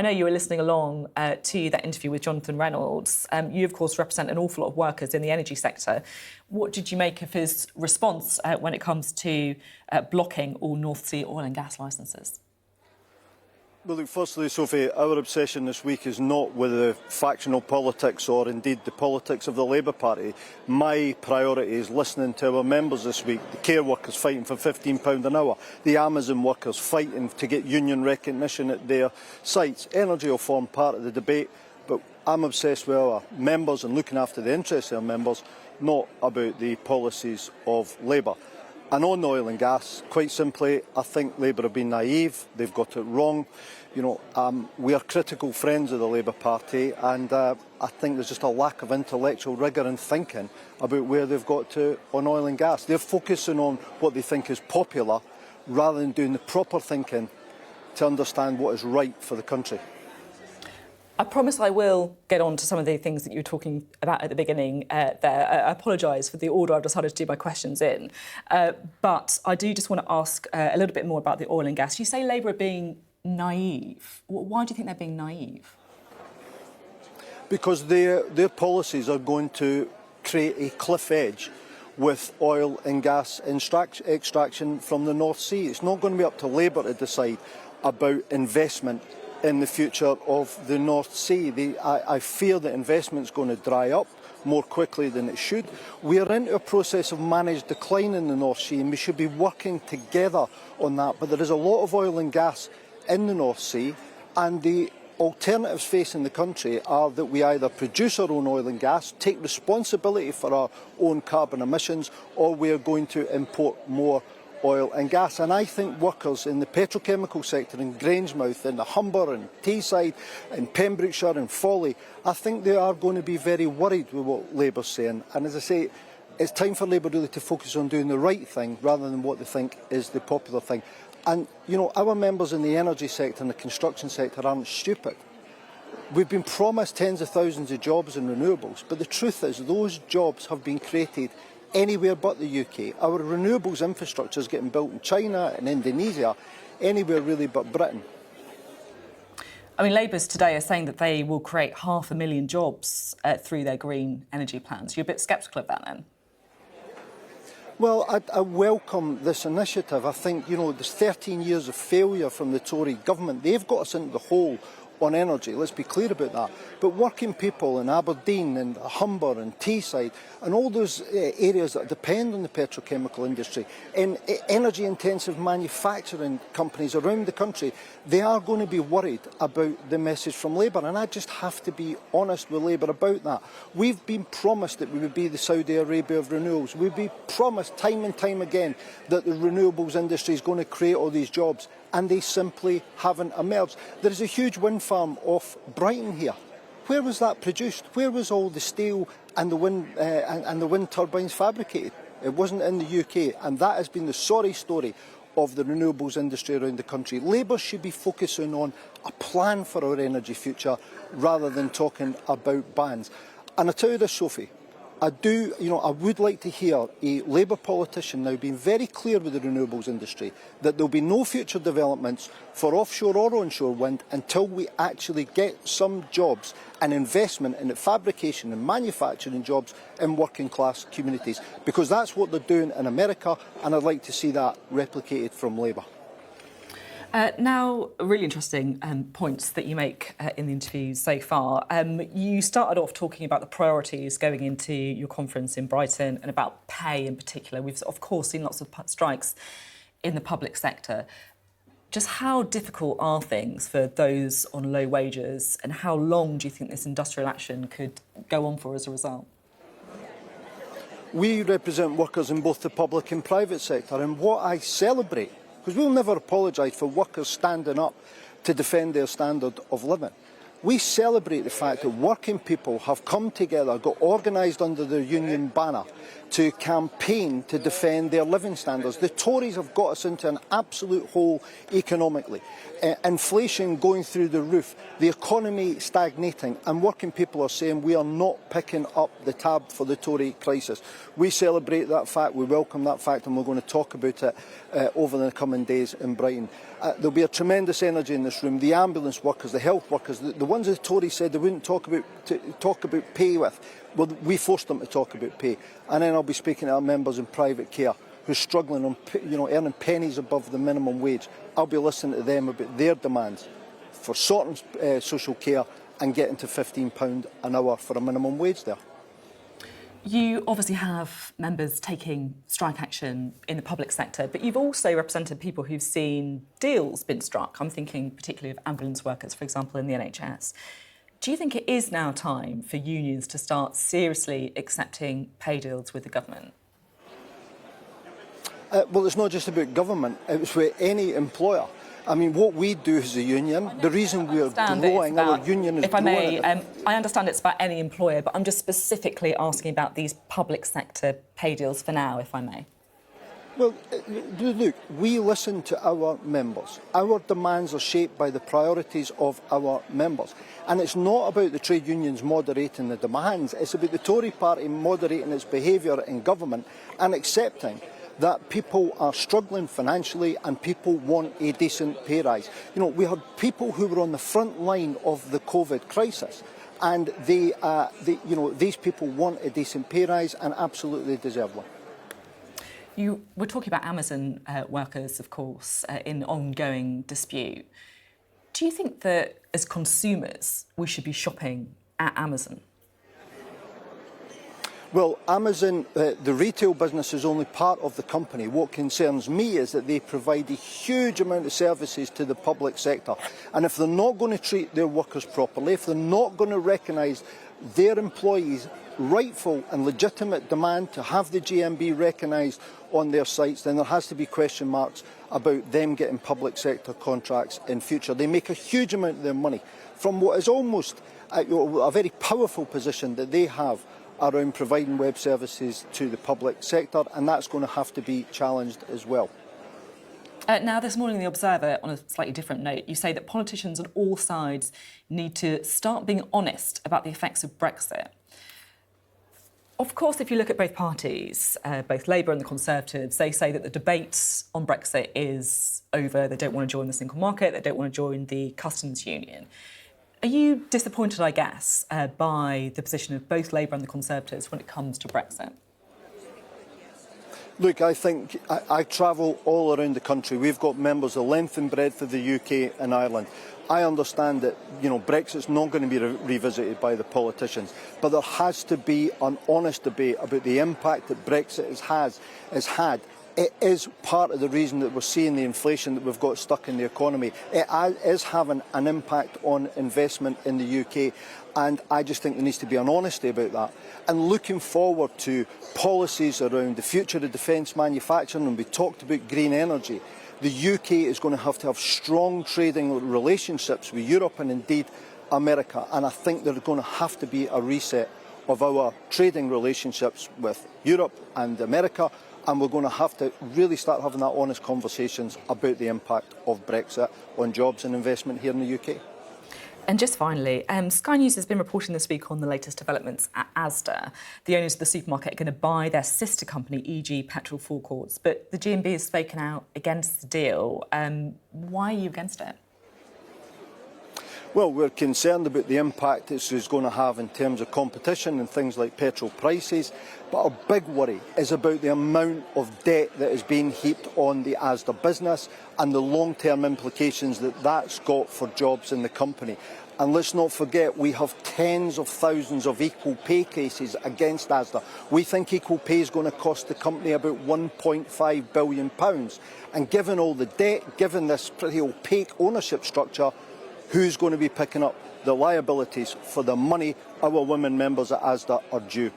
I know you were listening along to that interview with Jonathan Reynolds. You, of course, represent an awful lot of workers in the energy sector. What did you make of his response when it comes to blocking all North Sea oil and gas licences? Well, look, firstly, Sophie, our obsession this week is not with the factional politics or indeed the politics of the Labour Party. My priority is listening to our members this week, the care workers fighting for £15 an hour, the Amazon workers fighting to get union recognition at their sites. Energy will form part of the debate, but I'm obsessed with our members and looking after the interests of our members, not about the policies of Labour. And on oil and gas, quite simply, I think Labour have been naive. They've got it wrong. You know, we are critical friends of the Labour Party, and I think there's just a lack of intellectual rigour and thinking about where they've got to on oil and gas. They're focusing on what they think is popular rather than doing the proper thinking to understand what is right for the country. I promise I will get on to some of the things that you were talking about at the beginning there. I apologise for the order I've decided to do my questions in. But I do just want to ask a little bit more about the oil and gas. You say Labour are being naive. Why do you think they're being naive? Because their policies are going to create a cliff edge with oil and gas extraction from the North Sea. It's not going to be up to Labour to decide about investment in the future of the North Sea. I fear that investment's going to dry up more quickly than it should. We are into a process of managed decline in the North Sea, and we should be working together on that. But there is a lot of oil and gas in the North Sea, and the alternatives facing the country are that we either produce our own oil and gas, take responsibility for our own carbon emissions, or we are going to import more oil and gas. And I think workers in the petrochemical sector in Grangemouth, in the Humber and Teesside, in Pembrokeshire and Folly, I think they are going to be very worried with what Labour's saying. And as I say, it's time for Labour really to focus on doing the right thing rather than what they think is the popular thing. And, you know, our members in the energy sector and the construction sector aren't stupid. We've been promised tens of thousands of jobs in renewables, but the truth is those jobs have been created anywhere but the UK. Our renewables infrastructure is getting built in China and Indonesia, anywhere really but Britain. I mean, Labour's today are saying that they will create 500,000 jobs through their green energy plans. You're a bit sceptical of that then? Well, I welcome this initiative. I think, you know, there's 13 years of failure from the Tory government. They've got us into the hole on energy, let's be clear about that. But working people in Aberdeen and Humber and Teesside and all those areas that depend on the petrochemical industry, in energy-intensive manufacturing companies around the country, they are going to be worried about the message from Labour. And I just have to be honest with Labour about that. We've been promised that we would be the Saudi Arabia of renewables. We've been promised time and time again that the renewables industry is going to create all these jobs, and they simply haven't emerged. There is a huge wind farm off Brighton here. Where was that produced? Where was all the steel and the wind turbines fabricated? It wasn't in the UK, and that has been the sorry story of the renewables industry around the country. Labour should be focusing on a plan for our energy future rather than talking about bans. And I tell you this, Sophie, I would like to hear a Labour politician now being very clear with the renewables industry that there will be no future developments for offshore or onshore wind until we actually get some jobs and investment in the fabrication and manufacturing jobs in working class communities, because that's what they're doing in America, and I'd like to see that replicated from Labour. Now, really interesting points that you make in the interview so far. You started off talking about the priorities going into your conference in Brighton and about pay in particular. We've, of course, seen lots of strikes in the public sector. Just how difficult are things for those on low wages, and how long do you think this industrial action could go on for as a result? We represent workers in both the public and private sector, and what I celebrate, because we'll never apologise for workers standing up to defend their standard of living. We celebrate the fact that working people have come together, got organised under their union banner to campaign to defend their living standards. The Tories have got us into an absolute hole economically. Inflation going through the roof, the economy stagnating, and working people are saying we are not picking up the tab for the Tory crisis. We celebrate that fact, we welcome that fact, and we're going to talk about it over the coming days in Brighton. There'll be a tremendous energy in this room. The ambulance workers, the health workers, the ones the Tories said they wouldn't talk about pay with, well, we forced them to talk about pay. And then I'll be speaking to our members in private care who's struggling on, earning pennies above the minimum wage. I'll be listening to them about their demands for sorting social care and getting to £15 an hour for a minimum wage there. You obviously have members taking strike action in the public sector, but you've also represented people who've seen deals been struck. I'm thinking particularly of ambulance workers, for example, in the NHS. Do you think it is now time for unions to start seriously accepting pay deals with the government? Well, it's not just about government, it's with any employer. I mean, what we do as a union, the reason we are growing, our union is growing. If I may, I understand it's about any employer, but I'm just specifically asking about these public sector pay deals for now, if I may. Well, look, we listen to our members. Our demands are shaped by the priorities of our members. And it's not about the trade unions moderating the demands, it's about the Tory party moderating its behaviour in government and accepting that people are struggling financially and people want a decent pay rise. We had people who were on the front line of the COVID crisis, and these people want a decent pay rise and absolutely deserve one. You were talking about Amazon workers, of course, in ongoing dispute. Do you think that as consumers we should be shopping at Amazon? Well, Amazon, the retail business is only part of the company. What concerns me is that they provide a huge amount of services to the public sector. And if they're not going to treat their workers properly, if they're not going to recognise their employees' rightful and legitimate demand to have the GMB recognised on their sites, then there has to be question marks about them getting public sector contracts in future. They make a huge amount of their money from what is almost a very powerful position that they have around providing web services to the public sector, and that's going to have to be challenged as well. Now, this morning in The Observer, on a slightly different note, you say that politicians on all sides need to start being honest about the effects of Brexit. Of course, if you look at both parties, both Labour and the Conservatives, they say that the debate on Brexit is over. They don't want to join the single market, they don't want to join the customs union. Are you disappointed, I guess, by the position of both Labour and the Conservatives when it comes to Brexit? Look, I think I travel all around the country. We've got members the length and breadth of the UK and Ireland. I understand that Brexit's not going to be revisited by the politicians, but there has to be an honest debate about the impact that Brexit has had. It is part of the reason that we're seeing the inflation that we've got stuck in the economy. It is having an impact on investment in the UK, and I just think there needs to be an honesty about that. And looking forward to policies around the future of defence manufacturing, and we talked about green energy, the UK is going to have strong trading relationships with Europe and indeed America, and I think there's going to have to be a reset of our trading relationships with Europe and America. And we're going to have to really start having that honest conversations about the impact of Brexit on jobs and investment here in the UK. And just finally, Sky News has been reporting this week on the latest developments at Asda. The owners of the supermarket are going to buy their sister company, e.g. petrol forecourts, but the GMB has spoken out against the deal. Why are you against it? Well, we're concerned about the impact this is going to have in terms of competition and things like petrol prices. But our big worry is about the amount of debt that is being heaped on the Asda business and the long-term implications that that's got for jobs in the company. And let's not forget, we have tens of thousands of equal pay cases against Asda. We think equal pay is going to cost the company about £1.5 billion. And given all the debt, given this pretty opaque ownership structure, who's going to be picking up the liabilities for the money our women members at Asda are due?